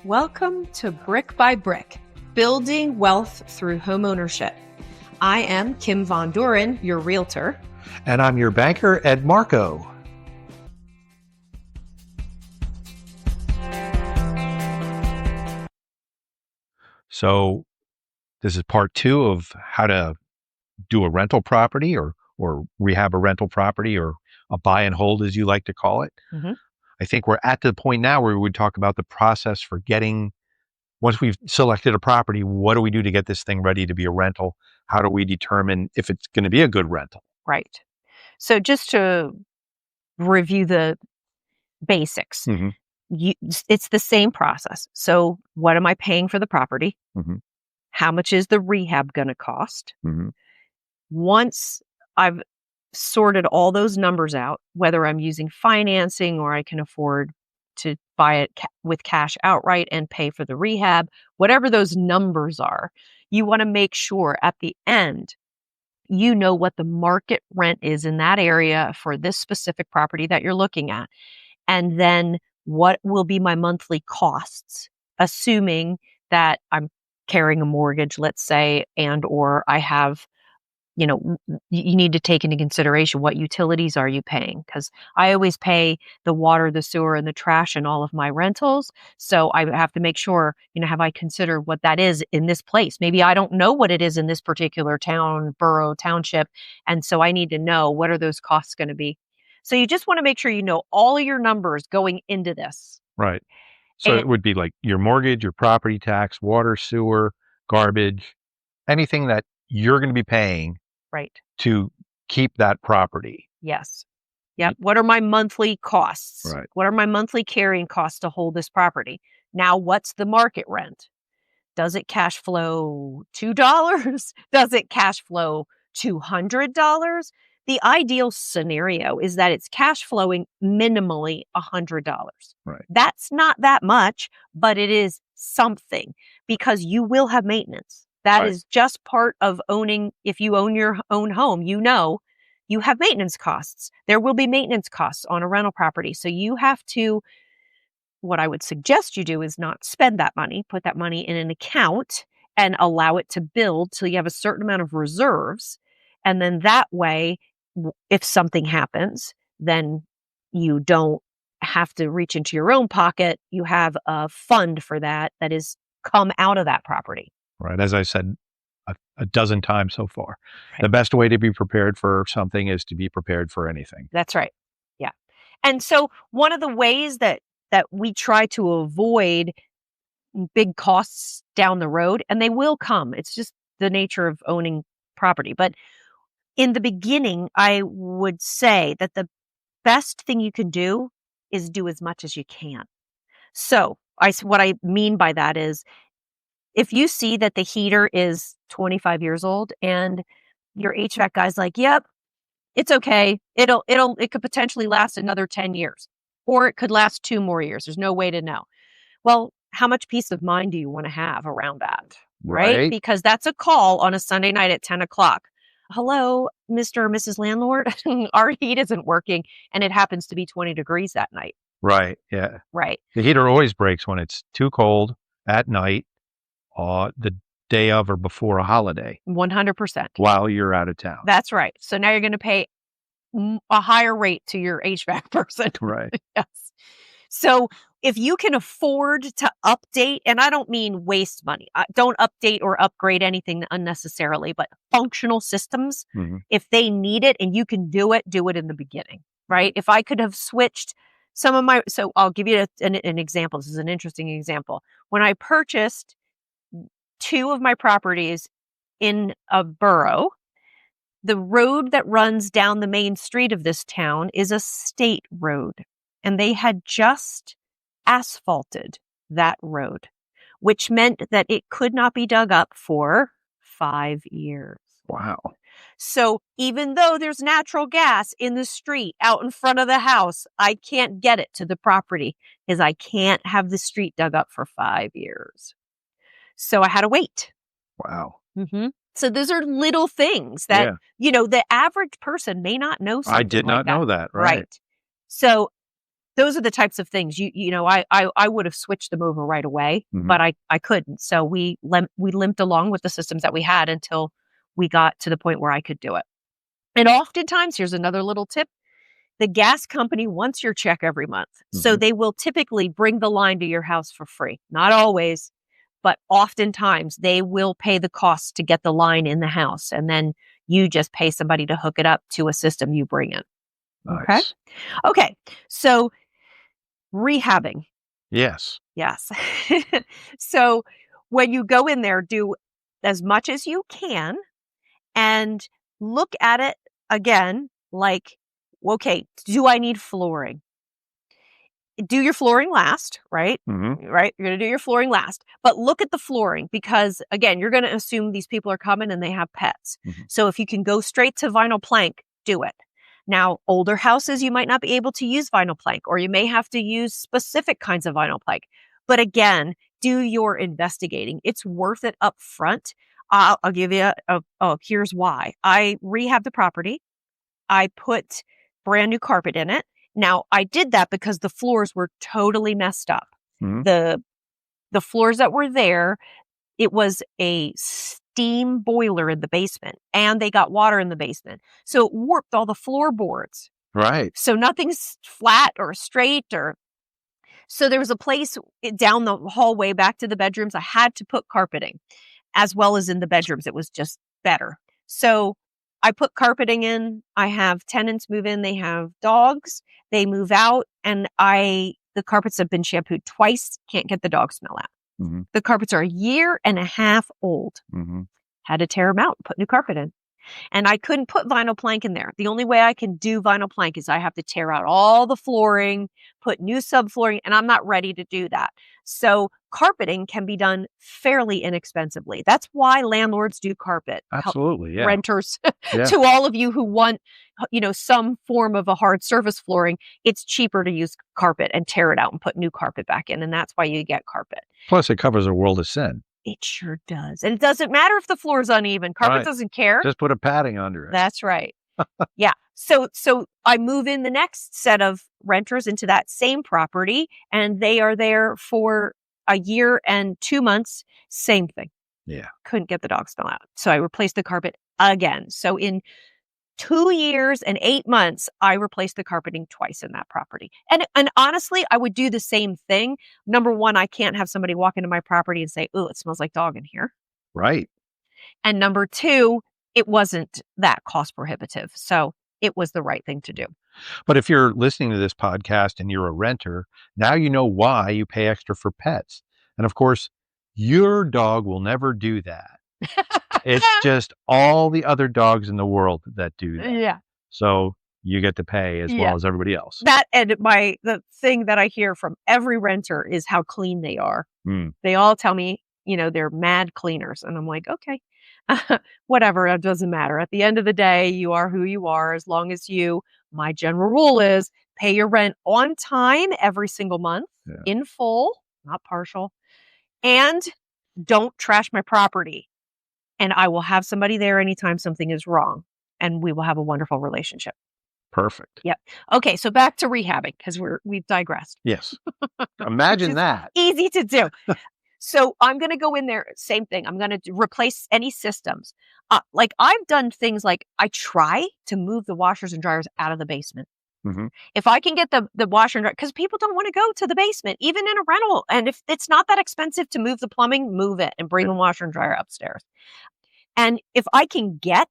Welcome to Brick by Brick, Building Wealth Through Homeownership. I am Kim Von Dohren, your realtor. And I'm your banker, Ed Marko. So this is part 2 of how to do a rental property or rehab a rental property, or a buy and hold, as you like to call it. Mm-hmm. I think we're at the point now where we would talk about the process for getting, once we've selected a property, what do we do to get this thing ready to be a rental? How do we determine if it's going to be a good rental? Right. So just to review the basics, Mm-hmm. It's the same process. So what am I paying for the property? Mm-hmm. How much is the rehab going to cost? Mm-hmm. Once I've sorted all those numbers out, whether I'm using financing or I can afford to buy it with cash outright and pay for the rehab, whatever those numbers are, you want to make sure at the end, you know what the market rent is in that area for this specific property that you're looking at. And then what will be my monthly costs, assuming that I'm carrying a mortgage, let's say, and or I have, you need to take into consideration what utilities are you paying? Because I always pay the water, the sewer, and the trash in all of my rentals. So I have to make sure, have I considered what that is in this place? Maybe I don't know what it is in this particular town, borough, township. And so I need to know, what are those costs going to be? So you just want to make sure you know all of your numbers going into this. Right. So it would be like your mortgage, your property tax, water, sewer, garbage, anything that you're going to be paying to keep that property. Yes. Yep. What are my monthly costs? Right. What are my monthly carrying costs to hold this property? Now, what's the market rent? Does it cash flow $2? Does it cash flow $200? The ideal scenario is that it's cash flowing minimally $100. Right. That's not that much, but it is something, because you will have maintenance. That is just part of owning. If you own your own home, you have maintenance costs. There will be maintenance costs on a rental property. So you have to, what I would suggest you do is not spend that money, put that money in an account and allow it to build till you have a certain amount of reserves. And then that way, if something happens, then you don't have to reach into your own pocket. You have a fund for that is come out of that property. Right. As I said a dozen times so far, the best way to be prepared for something is to be prepared for anything. That's right. Yeah. And so one of the ways that we try to avoid big costs down the road, and they will come, it's just the nature of owning property. But in the beginning, I would say that the best thing you can do is do as much as you can. So what I mean by that is, if you see that the heater is 25 years old and your HVAC guy's like, yep, it's okay. It could potentially last another 10 years, or it could last 2 more years. There's no way to know. Well, how much peace of mind do you want to have around that? Right? Because that's a call on a Sunday night at 10 o'clock. Hello, Mr. or Mrs. Landlord. Our heat isn't working, and it happens to be 20 degrees that night. Right. Yeah. Right. The heater always breaks when it's too cold at night, the day of or before a holiday. 100%. While you're out of town. That's right. So now you're going to pay a higher rate to your HVAC person. Right. Yes. So if you can afford to update, and I don't mean waste money, don't update or upgrade anything unnecessarily, but functional systems, if they need it and you can do it in the beginning, right? If I could have switched so I'll give you an example. This is an interesting example. When I purchased 2 of my properties in a borough, the road that runs down the main street of this town is a state road, and they had just asphalted that road, which meant that it could not be dug up for 5 years. Wow. So even though there's natural gas in the street out in front of the house, I can't get it to the property because I can't have the street dug up for 5 years. So I had to wait. Wow. Mm-hmm. So those are little things that, the average person may not know something I did not know that. Right. So those are the types of things I would have switched them over right away, but I couldn't. So we limped along with the systems that we had until we got to the point where I could do it. And oftentimes, here's another little tip. The gas company wants your check every month. So they will typically bring the line to your house for free. Not always, but oftentimes they will pay the cost to get the line in the house. And then you just pay somebody to hook it up to a system you bring in. Nice. Okay. So rehabbing. Yes. Yes. So when you go in there, do as much as you can and look at it again, like, okay, do I need flooring? Do your flooring last, right? Right? You're going to do your flooring last, but look at the flooring because, again, you're going to assume these people are coming and they have pets. So if you can go straight to vinyl plank, do it. Now, older houses, you might not be able to use vinyl plank, or you may have to use specific kinds of vinyl plank. But again, do your investigating. It's worth it up front. I'll give you here's why. I rehabbed the property. I put brand new carpet in it. Now, I did that because the floors were totally messed up. The floors that were there, it was a steam boiler in the basement, and they got water in the basement. So it warped all the floorboards. Right. So nothing's flat or straight so there was a place down the hallway back to the bedrooms. I had to put carpeting as well as in the bedrooms. It was just better. So I put carpeting in. I have tenants move in. They have dogs. They move out, and the carpets have been shampooed twice. Can't get the dog smell out. The carpets are 1.5 years old. Had to tear them out and put new carpet in. And I couldn't put vinyl plank in there. The only way I can do vinyl plank is I have to tear out all the flooring, put new subflooring, and I'm not ready to do that. So carpeting can be done fairly inexpensively. That's why landlords do carpet. Absolutely, yeah. Renters, to all of you who want, some form of a hard surface flooring, it's cheaper to use carpet and tear it out and put new carpet back in. And that's why you get carpet. Plus, it covers a world of sin. It sure does. And it doesn't matter if the floor is uneven. Carpet doesn't care. Just put a padding under it. That's right. Yeah. So I move in the next set of renters into that same property, and they are there for 1 year and 2 months. Same thing. Yeah. Couldn't get the dog smell out. So I replaced the carpet again. So in 2 years and 8 months, I replaced the carpeting twice in that property. And honestly, I would do the same thing. Number one, I can't have somebody walk into my property and say, "Oh, it smells like dog in here." Right. And number two, it wasn't that cost prohibitive. So it was the right thing to do. But if you're listening to this podcast and you're a renter, now you know why you pay extra for pets. And of course, your dog will never do that. It's just all the other dogs in the world that do that. Yeah. So you get to pay as well as everybody else. That and the thing that I hear from every renter is how clean they are. They all tell me, they're mad cleaners. And I'm like, okay, whatever. It doesn't matter. At the end of the day, you are who you are. As long as my general rule is pay your rent on time every single month in full, not partial, and don't trash my property. And I will have somebody there anytime something is wrong, and we will have a wonderful relationship. Perfect. Yep. Okay, so back to rehabbing because we've digressed. Yes. Imagine that. Easy to do. So I'm going to go in there. Same thing. I'm going to replace any systems. Like I've done things like I try to move the washers and dryers out of the basement. If I can get the washer and dryer, because people don't want to go to the basement, even in a rental. And if it's not that expensive to move the plumbing, move it and bring the washer and dryer upstairs. And if I can get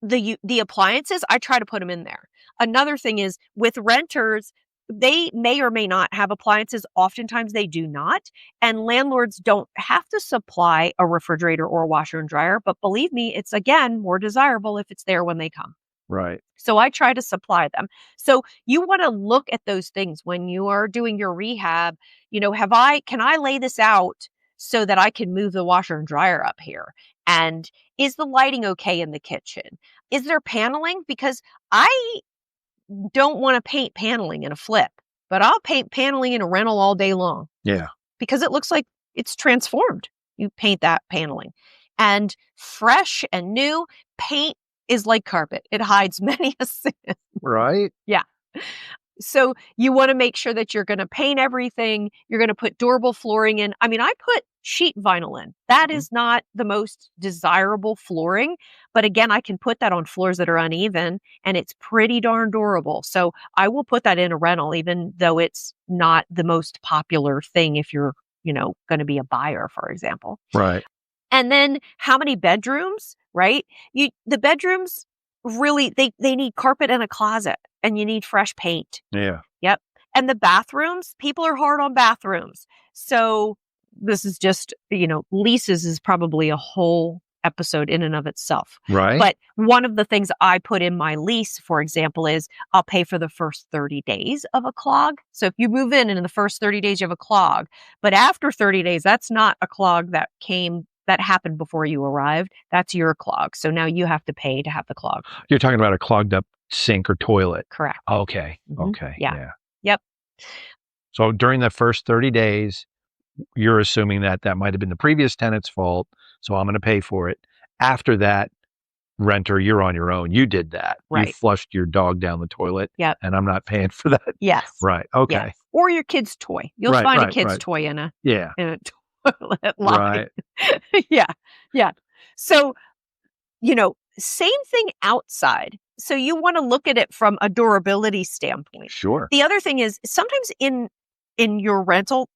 the appliances, I try to put them in there. Another thing is with renters, they may or may not have appliances. Oftentimes they do not. And landlords don't have to supply a refrigerator or a washer and dryer. But believe me, it's again more desirable if it's there when they come. Right. So I try to supply them. So you want to look at those things when you are doing your rehab. Can I lay this out so that I can move the washer and dryer up here? And is the lighting okay in the kitchen? Is there paneling? Because I don't want to paint paneling in a flip, but I'll paint paneling in a rental all day long. Yeah. Because it looks like it's transformed. You paint that paneling. And fresh and new paint is like carpet. It hides many a sin. Right. Yeah. So you want to make sure that you're going to paint everything. You're going to put durable flooring in. I mean, I put sheet vinyl in. That is not the most desirable flooring. But again, I can put that on floors that are uneven and it's pretty darn durable. So I will put that in a rental, even though it's not the most popular thing if you're, going to be a buyer, for example. Right. And then how many bedrooms, right? The bedrooms really, they need carpet and a closet and you need fresh paint. Yeah. Yep. And the bathrooms, people are hard on bathrooms. So this is just, leases is probably a whole episode in and of itself. Right. But one of the things I put in my lease, for example, is I'll pay for the first 30 days of a clog. So if you move in and in the first 30 days you have a clog, but after 30 days, that's not a clog that happened before you arrived. That's your clog. So now you have to pay to have the clog. You're talking about a clogged up sink or toilet. Correct. Okay. Mhm. Okay. Yeah. Yep. So during the first 30 days, you're assuming that might have been the previous tenant's fault. So I'm going to pay for it. After that, renter, you're on your own. You did that. You Right. flushed your dog down the toilet. Yep. And I'm not paying for that. Yes. Right. Okay. Yes. Or your kid's toy. You'll Right, find a right, kid's right. toy in a Yeah. toilet line. Right. Yeah. Yeah. So, same thing outside. So you want to look at it from a durability standpoint. Sure. The other thing is sometimes in your rental,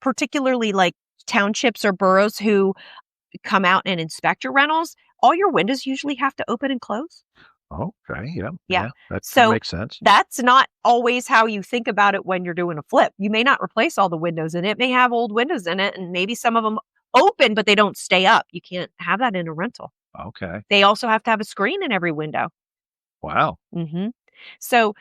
particularly like townships or boroughs who come out and inspect your rentals, all your windows usually have to open and close. Okay. Yeah. Yeah. That So makes sense. that's not always how you think about it when you're doing a flip. You may not replace all the windows in it. It may have old windows in it and maybe some of them open, but they don't stay up. You can't have that in a rental. Okay. They also have to have a screen in every window. Wow. Mm-hmm. So,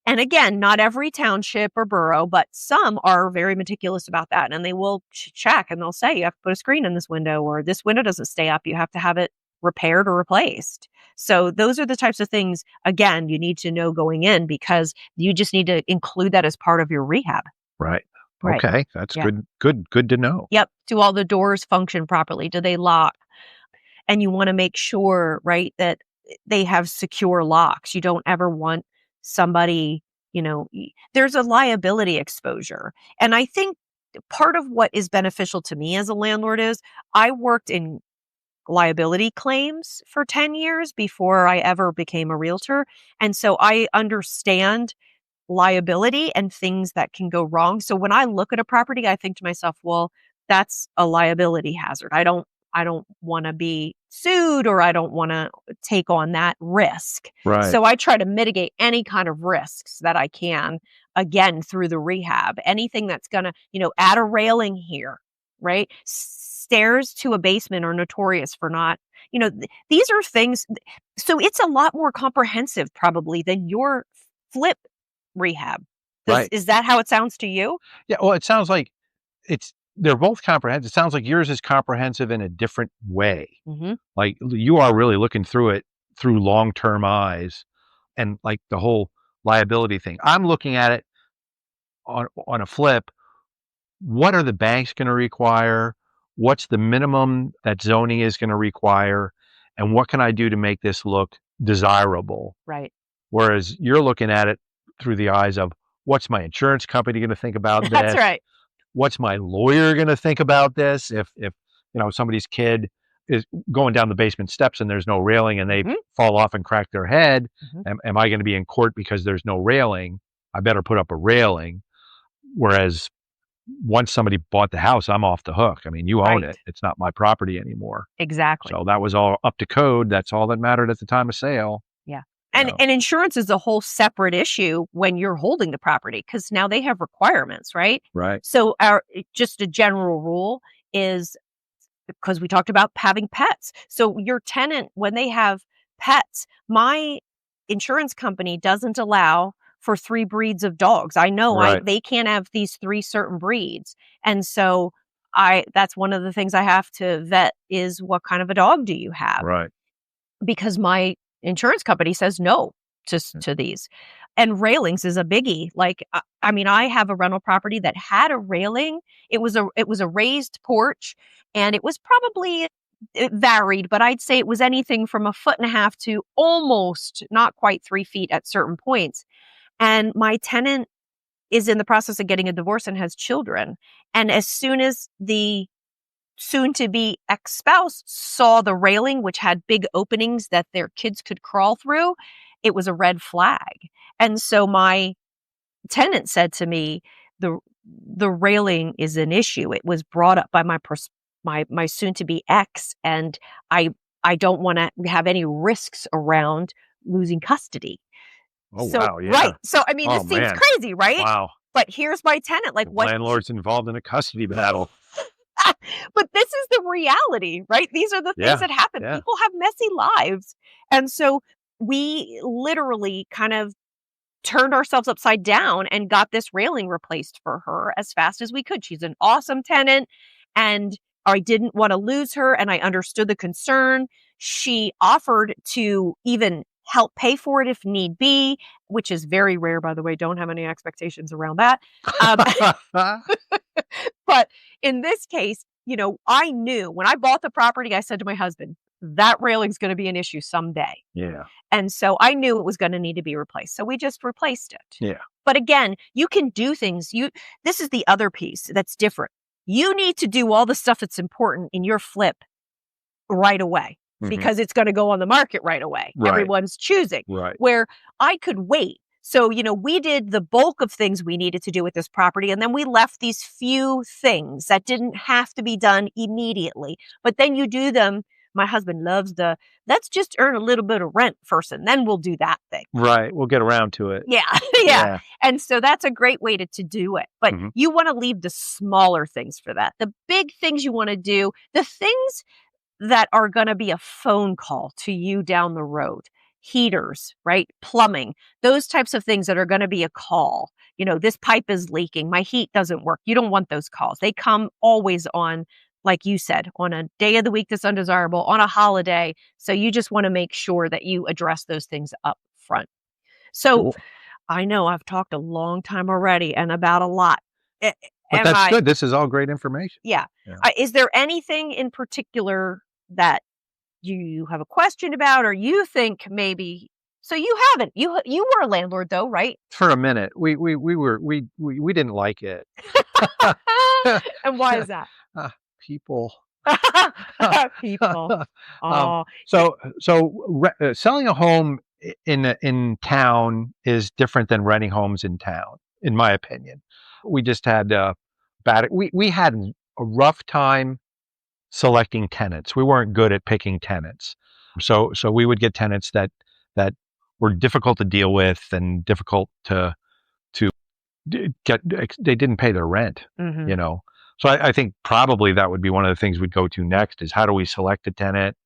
and again, not every township or borough, but some are very meticulous about that. And they will check and they'll say, you have to put a screen in this window or this window doesn't stay up. You have to have it repaired or replaced. So those are the types of things, again, you need to know going in because you just need to include that as part of your rehab. Right. Right. Okay. That's Yeah. good to know. Yep. Do all the doors function properly? Do they lock? And you want to make sure, right, that they have secure locks. You don't ever want somebody, there's a liability exposure. And I think part of what is beneficial to me as a landlord is I worked in liability claims for 10 years before I ever became a realtor. And so I understand liability and things that can go wrong. So when I look at a property, I think to myself, well, that's a liability hazard. I don't want to be sued or I don't want to take on that risk. Right. So I try to mitigate any kind of risks that I can, again, through the rehab. Anything that's going to, add a railing here, right? Stairs to a basement are notorious for not, these are things. So it's a lot more comprehensive probably than your flip rehab. Right. Is that how it sounds to you? Yeah. Well, it sounds like they're both comprehensive. It sounds like yours is comprehensive in a different way. Mm-hmm. Like you are really looking through it through long-term eyes and like the whole liability thing. I'm looking at it on a flip. What are the banks going to require? What's the minimum that zoning is going to require? And what can I do to make this look desirable? Right. Whereas you're looking at it through the eyes of what's my insurance company going to think about this? That's right. What's my lawyer going to think about this? If somebody's kid is going down the basement steps and there's no railing and they fall off and crack their head, am I going to be in court because there's no railing? I better put up a railing. Whereas once somebody bought the house, I'm off the hook. I mean, you own it. It's not my property anymore. Exactly. So that was all up to code. That's all that mattered at the time of sale. Yeah. And insurance is a whole separate issue when you're holding the property because now they have requirements, right? Right. So just a general rule is because we talked about having pets. So your tenant, when they have pets, my insurance company doesn't allow for 3 breeds of dogs. I know they can't have these 3 certain breeds. And so that's one of the things I have to vet is what kind of a dog do you have? Right. Because my insurance company says no to these. And railings is a biggie. Like, I have a rental property that had a railing. It was a raised porch and it was probably, it varied, but I'd say it was anything from 1.5 feet to almost not quite 3 feet at certain points. And my tenant is in the process of getting a divorce and has children. And as soon as the soon-to-be ex-spouse saw the railing, which had big openings that their kids could crawl through, it was a red flag. And so my tenant said to me, the railing is an issue. It was brought up by my soon-to-be ex, and I don't want to have any risks around losing custody. Oh, So, wow. Yeah. right. So, I mean, Oh, this seems man. crazy, right? Wow. But here's my tenant, like, The what? landlord's involved in a custody battle. But this is the reality, right? These are the things Yeah. that happen. Yeah. People have messy lives. And so we literally kind of turned ourselves upside down and got this railing replaced for her as fast as we could. She's an awesome tenant, and I didn't want to lose her, and I understood the concern. She offered to even help pay for it if need be, which is very rare, by the way. Don't have any expectations around that. But in this case, I knew when I bought the property, I said to my husband, that railing's going to be an issue someday. Yeah. And so I knew it was going to need to be replaced. So we just replaced it. Yeah. But again, you can do things. This is the other piece that's different. You need to do all the stuff that's important in your flip right away because it's going to go on the market right away. Right. Everyone's choosing. Right. Where I could wait. So, we did the bulk of things we needed to do with this property, and then we left these few things that didn't have to be done immediately. But then you do them. My husband loves let's just earn a little bit of rent first, and then we'll do that thing. Right. We'll get around to it. Yeah. Yeah. And so that's a great way to do it. But you want to leave the smaller things for that. The big things you want to do, the things that are going to be a phone call to you down the road. Heaters, right? Plumbing, those types of things that are going to be a call. This pipe is leaking. My heat doesn't work. You don't want those calls. They come always on, like you said, on a day of the week that's undesirable, on a holiday. So you just want to make sure that you address those things up front. So cool. I know I've talked a long time already and about a lot. But that's good. This is all great information. Yeah. Is there anything in particular that you have a question about, or you think maybe? So you haven't. You were a landlord though, right? For a minute, we didn't like it. And why is that? People. People. Oh. Selling a home in town is different than renting homes in town, in my opinion. We just had we had a rough time selecting tenants. We weren't good at picking tenants. So we would get tenants that were difficult to deal with and difficult to get. They didn't pay their rent, So I think probably that would be one of the things we'd go to next is how do we select a tenant?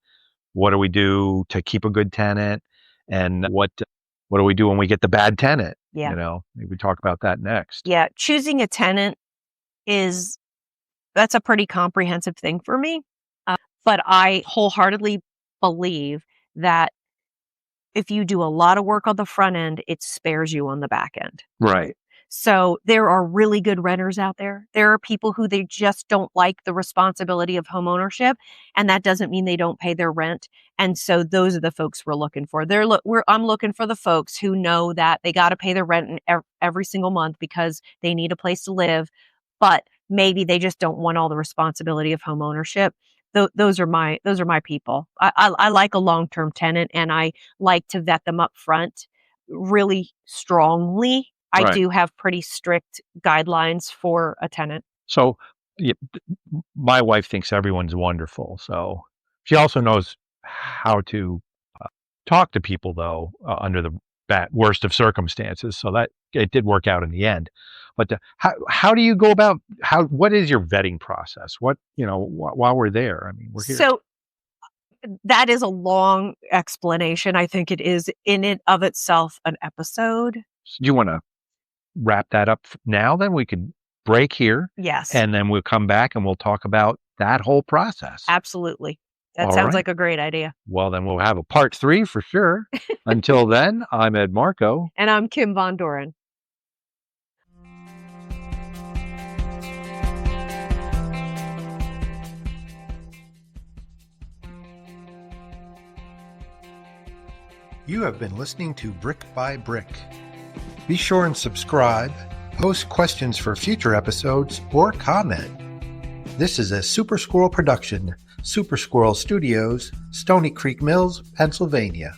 What do we do to keep a good tenant? And what do we do when we get the bad tenant? Yeah. Maybe we talk about that next. Yeah. Choosing a tenant that's a pretty comprehensive thing for me. But I wholeheartedly believe that if you do a lot of work on the front end, it spares you on the back end. Right. So there are really good renters out there. There are people who they just don't like the responsibility of homeownership, and that doesn't mean they don't pay their rent. And so those are the folks we're looking for. I'm looking for the folks who know that they got to pay their rent every single month because they need a place to live, but maybe they just don't want all the responsibility of homeownership. Those are my people. I like a long-term tenant, and I like to vet them up front really strongly. I do have pretty strict guidelines for a tenant. So my wife thinks everyone's wonderful. So she also knows how to talk to people, though, under the worst of circumstances. So that it did work out in the end. But how do you go about what is your vetting process? While we're there, I mean, we're here. So that is a long explanation. I think it is in and of itself an episode. Do you want to wrap that up now? Then we could break here. Yes. And then we'll come back and we'll talk about that whole process. Absolutely. That sounds like a great idea. Well, then we'll have a part 3 for sure. Until then, I'm Ed Marko. And I'm Kim Von Dohren. You have been listening to Brick by Brick. Be sure and subscribe, post questions for future episodes, or comment. This is a Super Squirrel production, Super Squirrel Studios, Stony Creek Mills, Pennsylvania.